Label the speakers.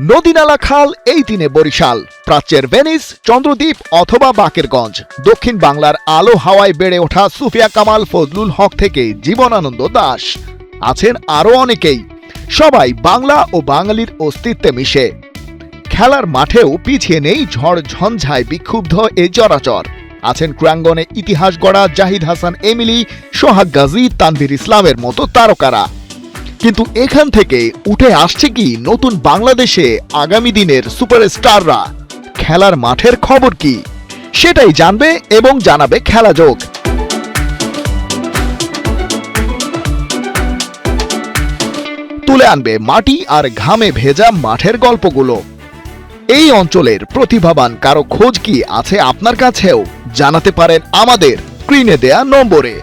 Speaker 1: নদীনালা খাল এই দিনে বরিশাল, প্রাচ্যের ভেনিস, চন্দ্রদ্বীপ অথবা বাকেরগঞ্জ। দক্ষিণ বাংলার আলো হাওয়ায় বেড়ে ওঠা সুফিয়া কামাল, ফজলুল হক থেকে জীবনানন্দ দাশ, আছেন আরও অনেকেই। সবাই বাংলা ও বাঙালির অস্তিত্বে মিশে। খেলার মাঠেও পিছিয়ে নেই ঝড় ঝঞ্ঝায় বিক্ষুব্ধ এ চরাচর। আছেন ক্রাঙ্গনে ইতিহাস গড়া জাহিদ হাসান এমিলি, সোহাগ গাজী, তানভীর ইসলামের মতো তারকারা। কিন্তু এখান থেকে উঠে আসছে কি নতুন বাংলাদেশে আগামী দিনের সুপারস্টাররা? খেলার মাঠের খবর কি, সেটাই জানবে এবং জানাবে খেলাযোগ। তুলে আনবে মাটি আর ঘামে ভেজা মাঠের গল্পগুলো। এই অঞ্চলের প্রতিভাবান কারো খোঁজ কি আছে আপনার কাছেও? জানাতে পারেন আমাদের স্ক্রিনে দেয়া নম্বরে।